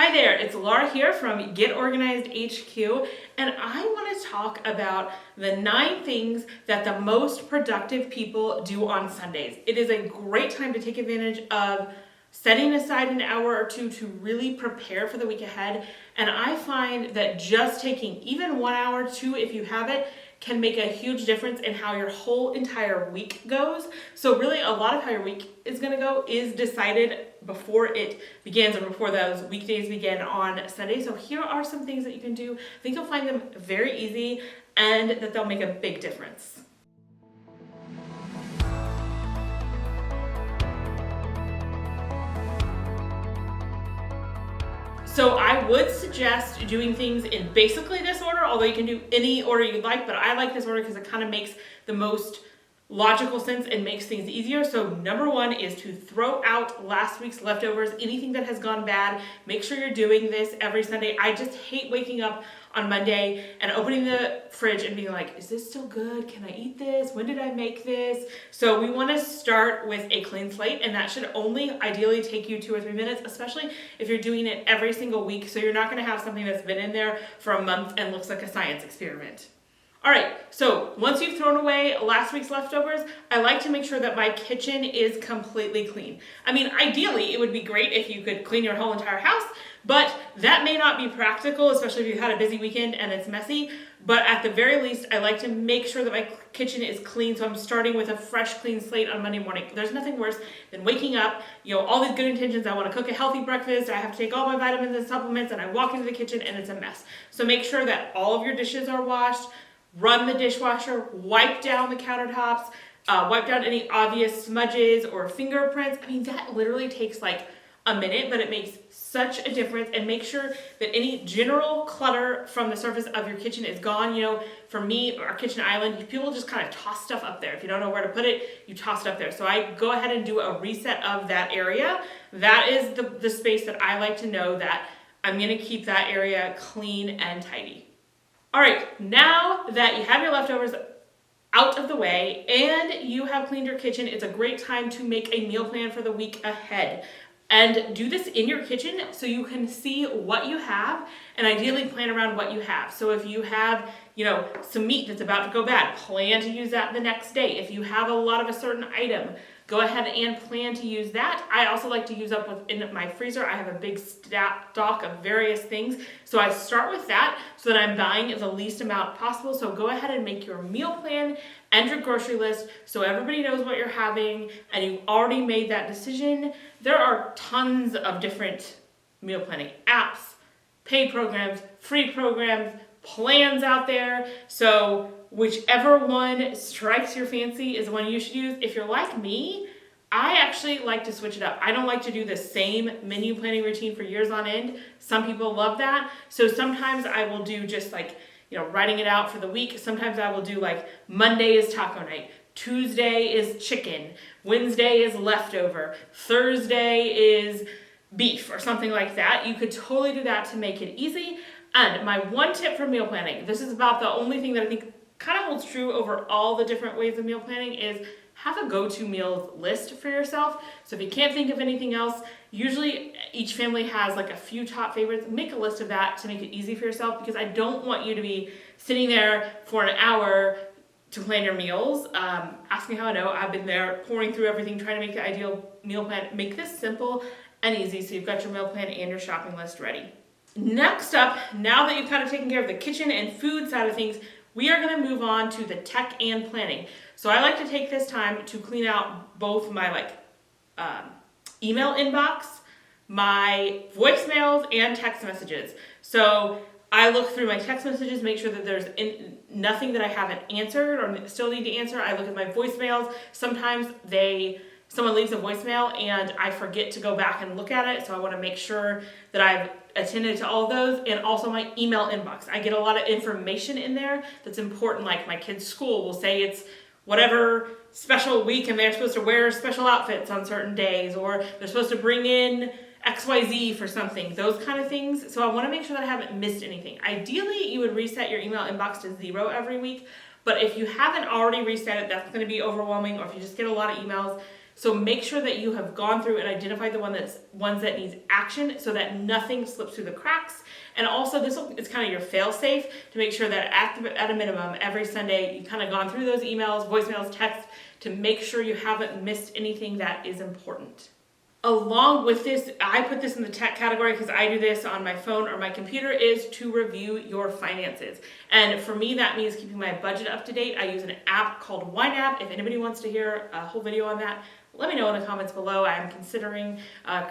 Hi there, it's Laura here from Get Organized HQ, and I want to talk about the 9 things that the most productive people do on Sundays. It is a great time to take advantage of setting aside an hour or two to really prepare for the week ahead, and I find that just taking even 1 hour or 2, if you have it, can make a huge difference in how your whole entire week goes. So really a lot of how your week is going to go is decided before it begins or before those weekdays begin on Sunday. So here are some things that you can do. I think you'll find them very easy and that they'll make a big difference. So I would suggest doing things in basically this order, although you can do any order you'd like, but I like this order because it kind of makes the most logical sense and makes things easier. So number 1 is to throw out last week's leftovers, anything that has gone bad. Make sure you're doing this every Sunday. I just hate waking up on Monday and opening the fridge and being like, is this still good? Can I eat this? When did I make this? So we want to start with a clean slate, and that should only ideally take you 2 or 3 minutes, especially if you're doing it every single week. So you're not going to have something that's been in there for a month and looks like a science experiment. All right, so once you've thrown away last week's leftovers, I like to make sure that my kitchen is completely clean. I mean, ideally, it would be great if you could clean your whole entire house, but that may not be practical, especially if you had a busy weekend and it's messy. But at the very least, I like to make sure that my kitchen is clean, so I'm starting with a fresh, clean slate on Monday morning. There's nothing worse than waking up, all these good intentions. I want to cook a healthy breakfast, I have to take all my vitamins and supplements, and I walk into the kitchen and it's a mess. So make sure that all of your dishes are washed, run the dishwasher, wipe down the countertops, wipe down any obvious smudges or fingerprints. I mean, that literally takes like a minute, but it makes such a difference. And make sure that any general clutter from the surface of your kitchen is gone. For me, our kitchen island, people just kind of toss stuff up there. If you don't know where to put it, you toss it up there. So I go ahead and do a reset of that area. That is the space that I like to know that I'm going to keep that area clean and tidy. All right, now that you have your leftovers out of the way and you have cleaned your kitchen, it's a great time to make a meal plan for the week ahead. And do this in your kitchen so you can see what you have and ideally plan around what you have. So if you have, some meat that's about to go bad, plan to use that the next day. If you have a lot of a certain item, go ahead and plan to use that. I also like to use up within my freezer. I have a big stock of various things. So I start with that so that I'm buying the least amount possible. So go ahead and make your meal plan and your grocery list so everybody knows what you're having and you've already made that decision. There are tons of different meal planning apps, paid programs, free programs, plans out there. So whichever one strikes your fancy is the one you should use. If you're like me, I actually like to switch it up. I don't like to do the same menu planning routine for years on end. Some people love that. So sometimes I will do just writing it out for the week. Sometimes I will do Monday is taco night, Tuesday is chicken, Wednesday is leftover, Thursday is beef or something like that. You could totally do that to make it easy. And my one tip for meal planning, this is about the only thing that I think kind of holds true over all the different ways of meal planning, is have a go-to meals list for yourself. So if you can't think of anything else, usually each family has a few top favorites. Make a list of that to make it easy for yourself, because I don't want you to be sitting there for an hour to plan your meals. Ask me how I know. I've been there pouring through everything, trying to make the ideal meal plan. Make this simple and easy so you've got your meal plan and your shopping list ready. Next up, now that you've kind of taken care of the kitchen and food side of things, we are going to move on to the tech and planning. So I like to take this time to clean out both my email inbox, my voicemails, and text messages. So I look through my text messages, make sure that there's nothing that I haven't answered or still need to answer. I look at my voicemails. Sometimes someone leaves a voicemail and I forget to go back and look at it. So I want to make sure that I've attended to all those. And also my email inbox. I get a lot of information in there that's important. Like my kids' school will say it's whatever special week and they're supposed to wear special outfits on certain days, or they're supposed to bring in XYZ for something, those kind of things. So I want to make sure that I haven't missed anything. Ideally, you would reset your email inbox to 0 every week. But if you haven't already reset it, that's going to be overwhelming. Or if you just get a lot of emails, So make sure that you have gone through and identified the ones that needs action so that nothing slips through the cracks. And also this is kind of your fail safe to make sure that at a minimum every Sunday you kind of gone through those emails, voicemails, texts to make sure you haven't missed anything that is important. Along with this, I put this in the tech category because I do this on my phone or my computer, is to review your finances. And for me, that means keeping my budget up to date. I use an app called YNAB. If anybody wants to hear a whole video on that, let me know in the comments below. I'm considering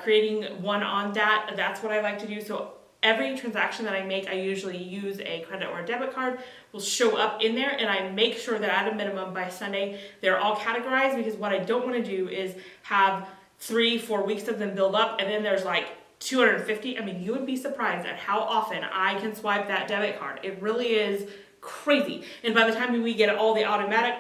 creating one on that. That's what I like to do. So every transaction that I make, I usually use a credit or a debit card, will show up in there, and I make sure that at a minimum by Sunday, they're all categorized, because what I don't want to do is have 3-4 weeks of them build up and then there's like 250. I mean, you would be surprised at how often I can swipe that debit card. It really is crazy. And by the time we get all the automatic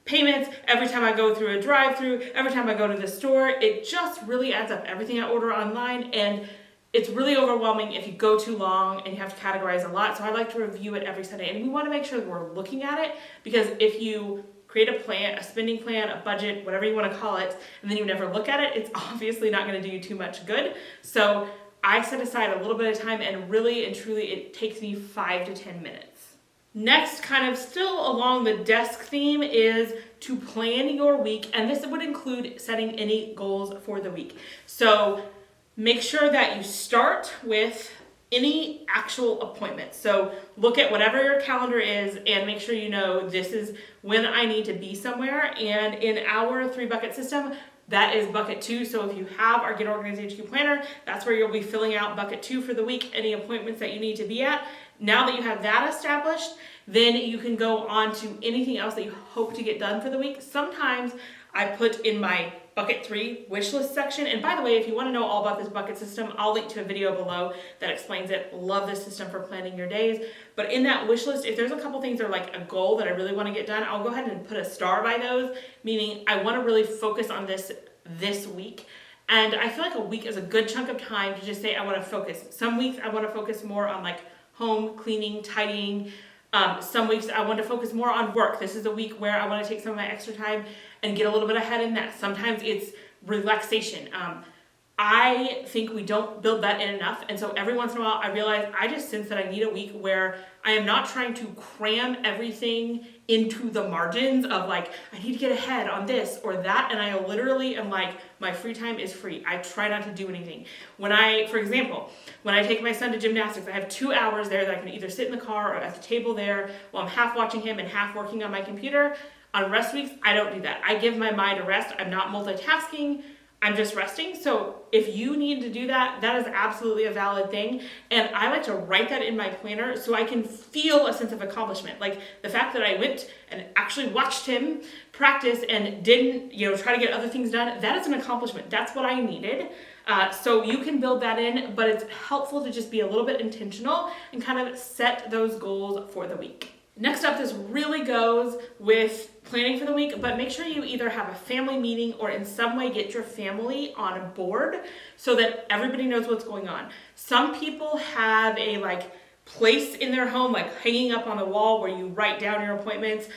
payments, every time I go through a drive-through, every time I go to the store, it just really adds up. Everything I order online, and it's really overwhelming if you go too long and you have to categorize a lot. So I like to review it every Sunday, and we want to make sure that we're looking at it, because if you create a plan, a spending plan, a budget, whatever you want to call it, and then you never look at it, it's obviously not going to do you too much good. So I set aside a little bit of time, and really and truly it takes me 5 to 10 minutes. Next, kind of still along the desk theme, is to plan your week, and this would include setting any goals for the week. So make sure that you start with any actual appointment. So look at whatever your calendar is and make sure you know this is when I need to be somewhere. And in our 3-bucket system, that is bucket 2. So if you have our Get Organized HQ planner, that's where you'll be filling out bucket 2 for the week, any appointments that you need to be at. Now that you have that established, then you can go on to anything else that you hope to get done for the week. Sometimes I put in my bucket 3 wish list section. And by the way, if you want to know all about this bucket system, I'll link to a video below that explains it. Love this system for planning your days. But in that wish list, if there's a couple things that are like a goal that I really want to get done, I'll go ahead and put a star by those, meaning I want to really focus on this week. And I feel like a week is a good chunk of time to just say I want to focus. Some weeks I want to focus more on like home cleaning, tidying. Some weeks I want to focus more on work. This is a week where I want to take some of my extra time and get a little bit ahead in that. Sometimes it's relaxation. I think we don't build that in enough. And so every once in a while I realize I just sense that I need a week where I am not trying to cram everything into the margins of like, I need to get ahead on this or that. And I literally am like, my free time is free. I try not to do anything. For example, when I take my son to gymnastics, I have 2 hours there that I can either sit in the car or at the table there while I'm half watching him and half working on my computer. On rest weeks, I don't do that. I give my mind a rest. I'm not multitasking. I'm just resting. So if you need to do that, that is absolutely a valid thing. And I like to write that in my planner so I can feel a sense of accomplishment. Like the fact that I went and actually watched him practice and didn't, try to get other things done, that is an accomplishment. That's what I needed. So you can build that in, but it's helpful to just be a little bit intentional and kind of set those goals for the week. Next up, this really goes with planning for the week, but make sure you either have a family meeting or in some way get your family on board so that everybody knows what's going on. Some people have a place in their home, like hanging up on the wall where you write down your appointments.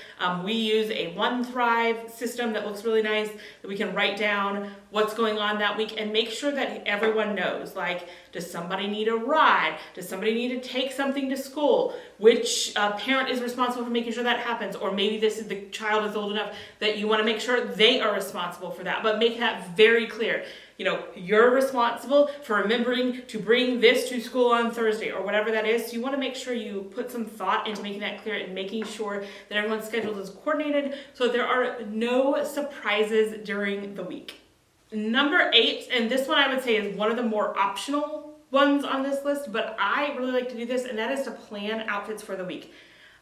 We use a OneThrive system that looks really nice that we can write down what's going on that week and make sure that everyone knows, like, does somebody need a ride? Does somebody need to take something to school? Which parent is responsible for making sure that happens? Or maybe the child is old enough that you want to make sure they are responsible for that, but make that very clear. You're responsible for remembering to bring this to school on Thursday or whatever that is. So you want to make sure you put some thought into making that clear and making sure that everyone's schedule is coordinated so that there are no surprises during the week. Number 8, and this one I would say is one of the more optional ones on this list, but I really like to do this, and that is to plan outfits for the week.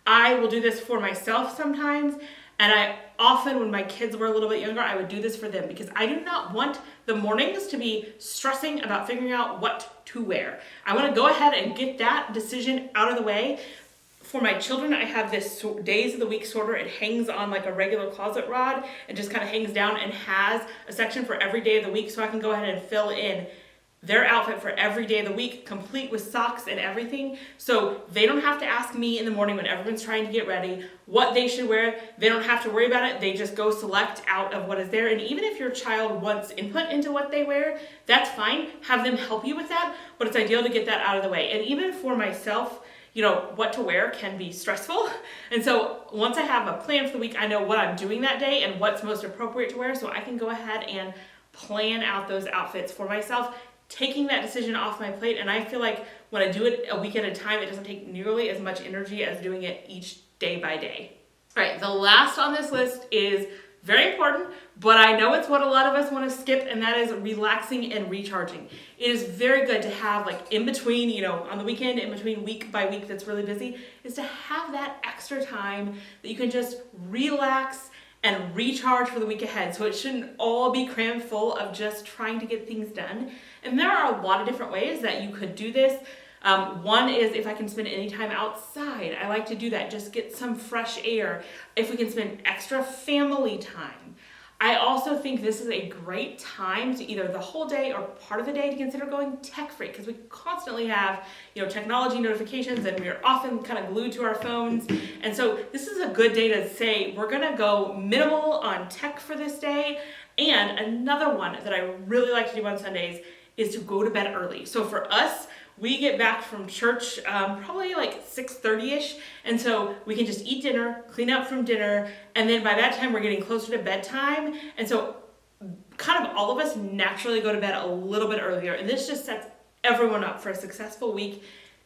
I will do this for myself sometimes, and I often, when my kids were a little bit younger, I would do this for them because I do not want the mornings to be stressing about figuring out what to wear. I want to go ahead and get that decision out of the way. For my children, I have this days of the week sorter. It hangs on like a regular closet rod and just kind of hangs down and has a section for every day of the week so I can go ahead and fill in their outfit for every day of the week, complete with socks and everything. So they don't have to ask me in the morning when everyone's trying to get ready what they should wear. They don't have to worry about it. They just go select out of what is there. And even if your child wants input into what they wear, that's fine. Have them help you with that, but it's ideal to get that out of the way. And even for myself, you know, what to wear can be stressful. And so once I have a plan for the week, I know what I'm doing that day and what's most appropriate to wear, so I can go ahead and plan out those outfits for myself, taking that decision off my plate. And I feel like when I do it a week at a time, it doesn't take nearly as much energy as doing it each day by day. All right, the last on this list is very important, but I know it's what a lot of us want to skip, and that is relaxing and recharging. It is very good to have, like, in between, you know, on the weekend, in between week by week that's really busy, is to have that extra time that you can just relax and recharge for the week ahead. So it shouldn't all be crammed full of just trying to get things done. And there are a lot of different ways that you could do this. One is if I can spend any time outside. I like to do that, just get some fresh air. If we can spend extra family time. I also think this is a great time to either the whole day or part of the day to consider going tech-free, because we constantly have, you know, technology notifications and we're often kind of glued to our phones. And so this is a good day to say we're gonna go minimal on tech for this day. And another one that I really like to do on Sundays is to go to bed early. So for us, we get back from church probably like 6:30ish, and so we can just eat dinner, clean up from dinner, and then by that time we're getting closer to bedtime. And so kind of all of us naturally go to bed a little bit earlier, and this just sets everyone up for a successful week.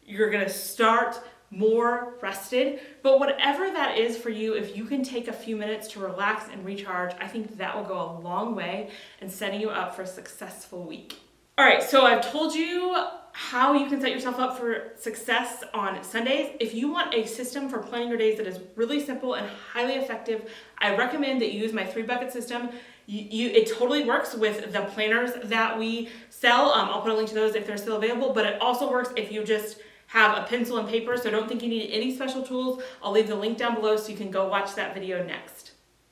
You're gonna start more rested, but whatever that is for you, if you can take a few minutes to relax and recharge, I think that will go a long way in setting you up for a successful week. All right, so I've told you how you can set yourself up for success on Sundays. If you want a system for planning your days that is really simple and highly effective, I recommend that you use my 3-bucket system. It totally works with the planners that we sell. I'll put a link to those if they're still available, but it also works if you just have a pencil and paper, so don't think you need any special tools. I'll leave the link down below so you can go watch that video next.